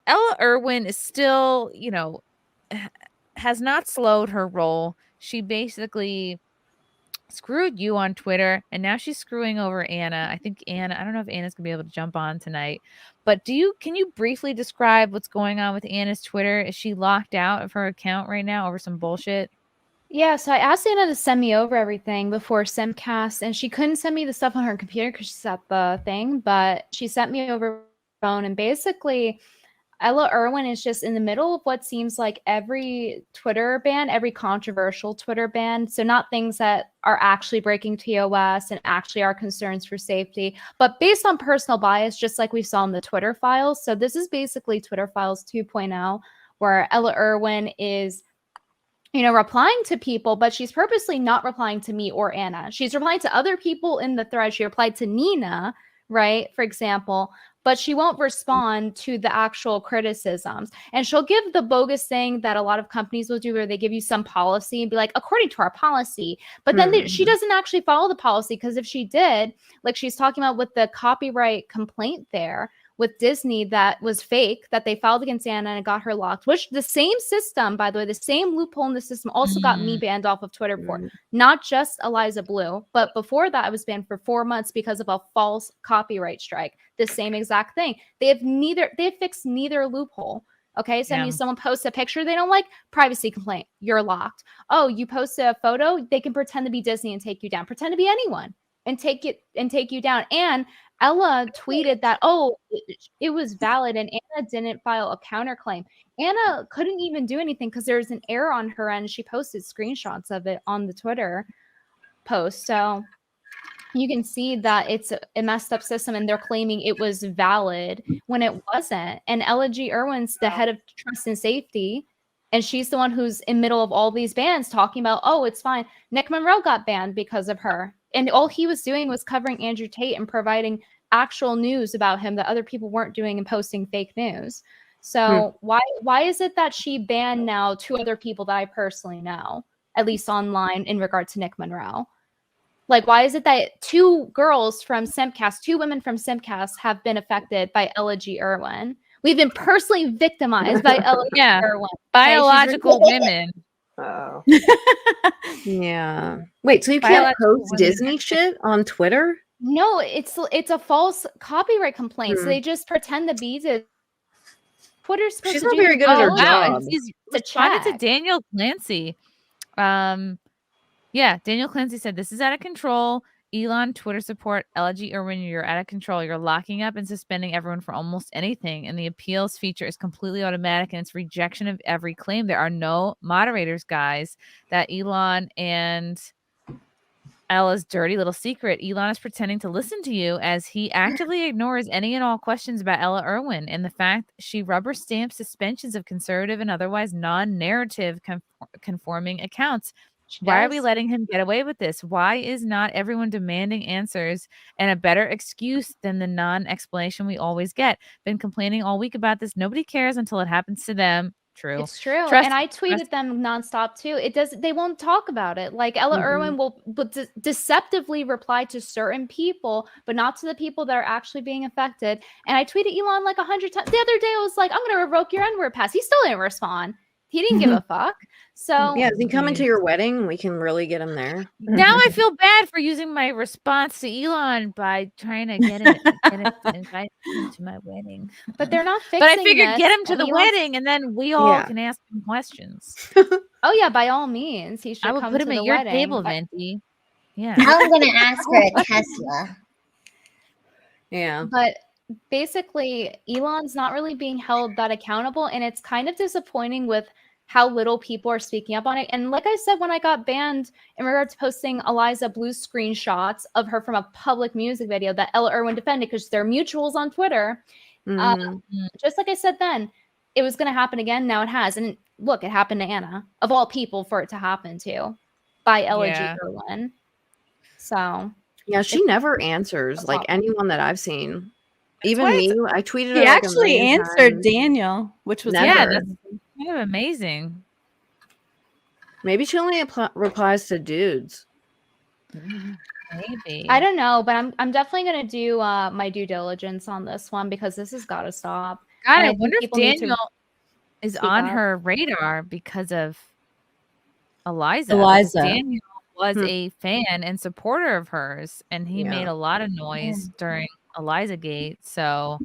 Ella Irwin is still, has not slowed her roll. She basically screwed you on Twitter, and now she's screwing over Anna. I think Anna, I don't know if Anna's gonna be able to jump on tonight, but can you briefly describe what's going on with Anna's Twitter? Is she locked out of her account right now over some bullshit? Yeah, so I asked Anna to send me over everything before SimpCast, and she couldn't send me the stuff on her computer because she's at the thing, but she sent me over phone, and basically Ella Irwin is just in the middle of what seems like every Twitter ban, every controversial Twitter ban. So not things that are actually breaking TOS and actually are concerns for safety, but based on personal bias, just like we saw in the Twitter files. So this is basically Twitter files 2.0, where Ella Irwin is replying to people, but she's purposely not replying to me or Anna. She's replying to other people in the thread. She replied to Nina, right, for example, but she won't respond to the actual criticisms. And she'll give the bogus thing that a lot of companies will do where they give you some policy and be like, according to our policy. But then she doesn't actually follow the policy, because if she did, like she's talking about with the copyright complaint there, with Disney that was fake, that they filed against Anna and it got her locked, which the same system, by the way, the same loophole in the system also got me banned off of Twitter for, not just Eliza Blue, but before that I was banned for 4 months because of a false copyright strike. The same exact thing. They fixed neither loophole. Okay, so if someone posts a picture they don't like, privacy complaint, you're locked. Oh, you post a photo, they can pretend to be Disney and take you down. Pretend to be anyone and take you down. And Ella tweeted that, it was valid and Anna didn't file a counterclaim. Anna couldn't even do anything because there's an error on her end. She posted screenshots of it on the Twitter post. So you can see that it's a messed up system and they're claiming it was valid when it wasn't. And Ella G. Irwin's the head of trust and safety, and she's the one who's in middle of all these bans talking about, it's fine. Nick Monroe got banned because of her. And all he was doing was covering Andrew Tate and providing actual news about him that other people weren't doing and posting fake news. So why is it that she banned now 2 other people that I personally know, at least online, in regard to Nick Monroe? Like, why is it that 2 girls from SimpCast, 2 women from SimpCast have been affected by Ella G. Irwin? We've been personally victimized by Ella G. Irwin. Biological women. Oh. Yeah. Wait, so you can't post Disney shit on Twitter? No, it's a false copyright complaint. So they just pretend to be the Twitter's supposed She's to not do very good at her job. She's responded to Danielle Clancy. Danielle Clancy said, "This is out of control. Elon Twitter support, Ella G. Irwin, you're out of control. You're locking up and suspending everyone for almost anything. And the appeals feature is completely automatic and it's rejection of every claim. There are no moderators, guys. That Elon and Ella's dirty little secret. Elon is pretending to listen to you as he actively ignores any and all questions about Ella Irwin and the fact she rubber stamps suspensions of conservative and otherwise non-narrative conforming accounts. Why are we letting him get away with this? Why is not everyone demanding answers and a better excuse than the non-explanation we always get? Been complaining all week about this. Nobody cares until it happens to them." True. It's true. And I tweeted them nonstop too. They won't talk about it. Like Ella Irwin will deceptively reply to certain people, but not to the people that are actually being affected. And I tweeted Elon like 100 times. The other day I was like, I'm going to revoke your N-word pass. He still didn't respond. He didn't give a fuck. So yeah, is he coming to your wedding? We can really get him there. Now I feel bad for using my response to Elon by trying to get him to invite him to my wedding. But they're not fixing. But I figured get him to the wedding, and then we all can ask him questions. Oh yeah, by all means, he should. I would come put him to at the your wedding. table, Venti. Yeah, I'm gonna ask for a Tesla. Yeah, but basically, Elon's not really being held that accountable, and it's kind of disappointing with how little people are speaking up on it. And like I said, when I got banned in regard to posting Eliza Blue screenshots of her from a public music video that Ella Irwin defended because they're mutuals on Twitter, just like I said then, it was going to happen again. Now it has. And look, it happened to Anna, of all people for it to happen to, by Ella G. Irwin. So. Yeah, she never answers, like anyone that I've seen. Even me, I tweeted her. She actually answered Danielle, which was that's kind of amazing. Maybe she only replies to dudes. Maybe. I don't know, but I'm definitely gonna do my due diligence on this one because this has got to stop. God, And I think wonder if people need to Daniel is speak on up. her radar because of Eliza. Eliza. Because Daniel was Hmm. a fan and supporter of hers, and he Yeah. made a lot of noise during Eliza Gate. So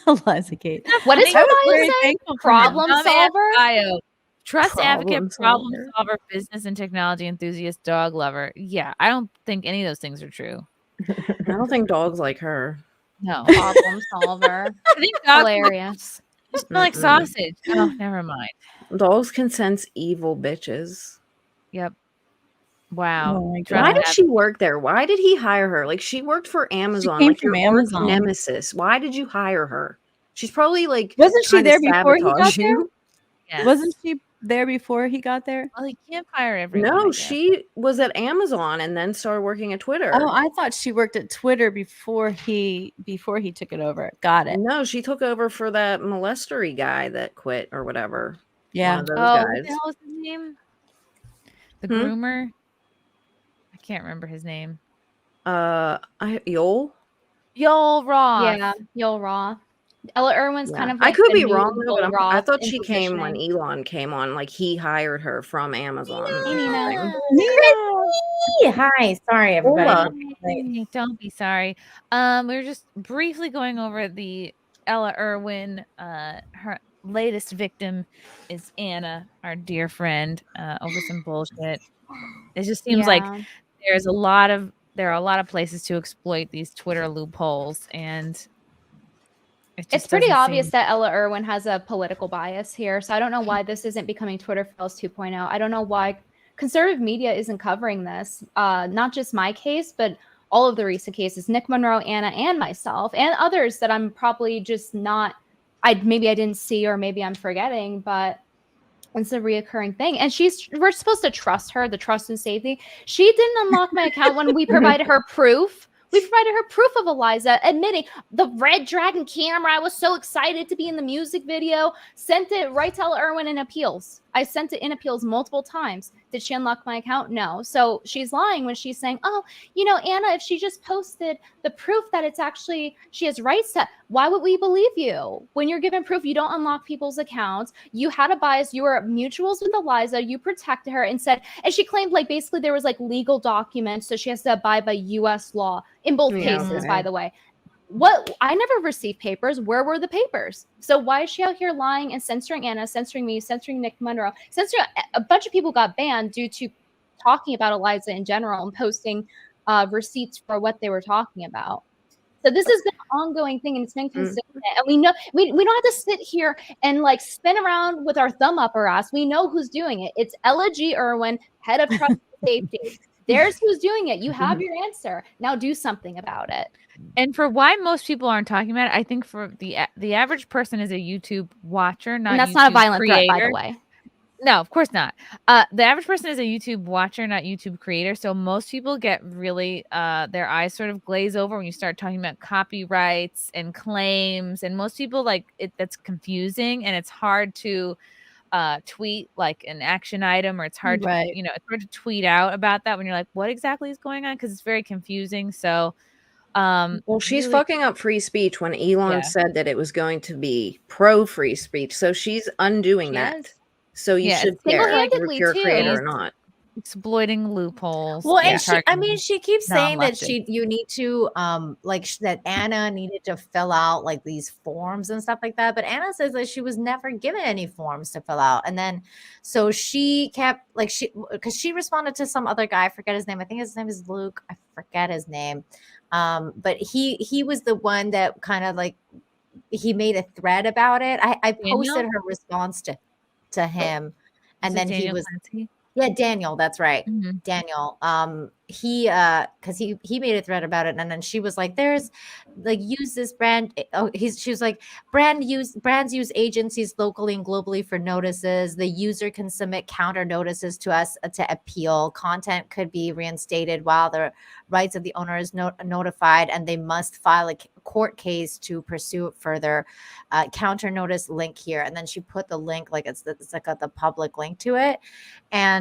Eliza Kate. What is I her was bio very say? thankful for him. Problem dumbass solver? bio. Trust advocate, problem solver. solver, business and technology enthusiast, dog lover. Yeah, I don't think any of those things are true. I don't think dogs like her. No. Problem solver. I think dogs Hilarious. smell like sausage. Oh, never mind. Dogs can sense evil bitches. Yep. Wow. Oh my Trust Why God. did she work there? Why did he hire her? Like, she worked for Amazon, came like from your arch Amazon. nemesis. Why did you hire her? She's probably like Wasn't she trying to there before he got sabotage there? you. Yes. Wasn't she there before he got there? Well, he can't fire everyone. I No, guess. she was at Amazon and then started working at Twitter. Oh, I thought she worked at Twitter before he took it over. Got it. No, she took over for that molestery guy that quit or whatever. Yeah. One of those Oh, what guys. the hell was his name? The Hmm? groomer. I can't remember his name. Yoel? Yoel Roth. Yeah, Yoel Roth. Ella Irwin's kind Yeah. of I like could the be new wrong though, but Yoel I Roth thought in she came when positioning. Elon came on. Like, he hired her from Amazon. or Hey, Nina. something. Hi, sorry everybody. Hola. Hey, don't be sorry. We were just briefly going over the Ella Irwin. Her latest victim is Anna, our dear friend, over some bullshit. It just seems like Yeah. there are a lot of places to exploit these Twitter loopholes, and it It's just pretty doesn't obvious seem- that Ella Irwin has a political bias here. So I don't know why this isn't becoming Twitter Files 2.0. I don't know why conservative media isn't covering this. Not just my case, but all of the recent cases, Nick Monroe, Anna, and myself, and others that I'm probably just not, maybe I didn't see, or maybe I'm forgetting, but it's a reoccurring thing. And we're supposed to trust her, the trust and safety. She didn't unlock my account when we provided her proof. We provided her proof of Eliza admitting the Red Dragon camera. I was so excited to be in the music video. Sent it right to Ella Irwin in appeals. I sent it in appeals multiple times. Did she unlock my account? No. So she's lying when she's saying, oh, Anna, if she just posted the proof that it's actually, she has rights to, why would we believe you? When you're given proof, you don't unlock people's accounts. You had a bias. You were mutuals with Eliza. You protected her and she claimed like basically there was like legal documents. So she has to abide by US law in both cases, by the way. What? I never received papers. Where were the papers? So why is she out here lying and censoring Anna, censoring me, censoring Nick Monroe, censoring a bunch of people got banned due to talking about Eliza in general and posting receipts for what they were talking about. So this has been an ongoing thing, and it's been consistent. And we know we don't have to sit here and like spin around with our thumb up our ass. We know who's doing it. It's Ella G. Irwin, head of trust and safety. There's who's doing it. You have your answer. Now do something about it. And for why most people aren't talking about it, I think for the average person is a YouTube watcher, not And that's YouTube not a violent creator. threat, by the way. No, of course not. The average person is a YouTube watcher, not YouTube creator. So most people get really their eyes sort of glaze over when you start talking about copyrights and claims. And most people that's confusing, and it's hard to tweet like an action item, or it's hard to it's hard to tweet out about that when you're like, what exactly is going on? Because it's very confusing. So well, she's fucking up free speech when Elon said that it was going to be pro free speech. So she's undoing that. So you should care if you're a creator or not. Exploiting loopholes. Well, and she keeps saying that you need to that Anna needed to fill out like these forms and stuff like that. But Anna says that she was never given any forms to fill out. And then so she kept because she responded to some other guy, I forget his name. I think his name is Luke. I forget his name. But he was the one that kind of like he made a thread about it. I posted her response to him, and then he was Daniel, that's right. Daniel. He made a thread about it, and then she was like, there's like use this brand. She was like, brands use agencies locally and globally for notices. The user can submit counter notices to us to appeal. Content could be reinstated while the rights of the owner is notified, and they must file a court case to pursue it further. Counter notice link here, and then she put the link like it's like the public link to it, and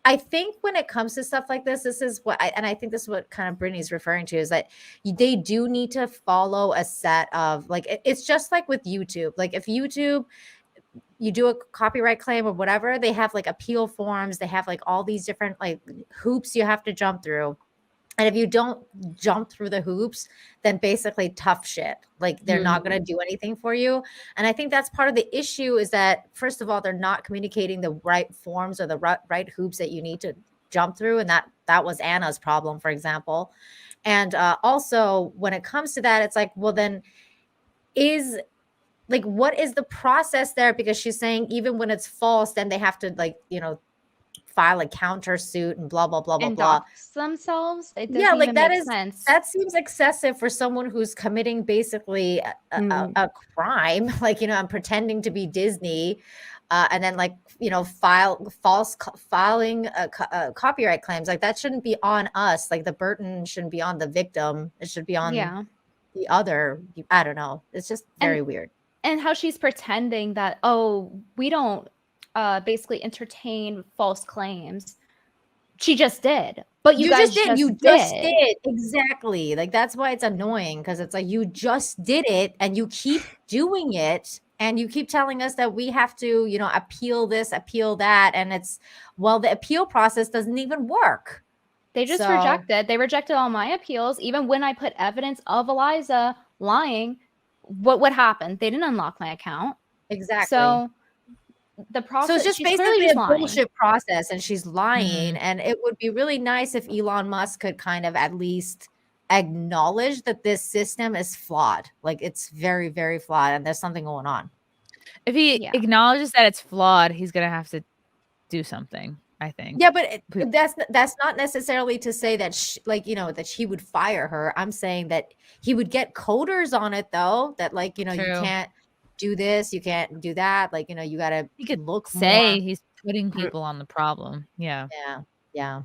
I think when it comes to stuff like this is what I think this is what kind of Brittany's referring to, is that they do need to follow a set of, like, it's just like with YouTube. Like if YouTube, you do a copyright claim or whatever, they have like appeal forms, they have like all these different like hoops you have to jump through. And if you don't jump through the hoops, then basically tough shit. Like they're not going to do anything for you. And I think that's part of the issue, is that first of all, they're not communicating the right forms or the right hoops that you need to jump through. And that was Anna's problem, for example. And also when it comes to that, it's like, well, then what is the process there? Because she's saying even when it's false, then they have to file a countersuit and blah blah blah blah and blah themselves. It doesn't even make sense. That seems excessive for someone who's committing basically a crime, I'm pretending to be Disney, and then filing copyright claims. Like that shouldn't be on us. Like the burden shouldn't be on the victim. It should be on the other. I don't know. It's just very weird. And how she's pretending that, we don't basically entertain false claims. She just did. But you guys just did. Exactly. Like that's why it's annoying, because it's like you just did it and you keep doing it and you keep telling us that we have to, appeal this, appeal that. And the appeal process doesn't even work. They just rejected. They rejected all my appeals. Even when I put evidence of Eliza lying, what happened? They didn't unlock my account. Exactly. So the process. So it's just basically a bullshit process, and she's lying. Mm-hmm. And it would be really nice if Elon Musk could kind of at least acknowledge that this system is flawed. Like it's very, very flawed, and there's something going on. If he acknowledges that it's flawed, he's gonna have to do something, I think. Yeah, but that's not necessarily to say that that he would fire her. I'm saying that he would get coders on it, though. That you can't do this, you can't do that. You gotta. He could look. Say more. He's putting people on the problem. Yeah. Yeah.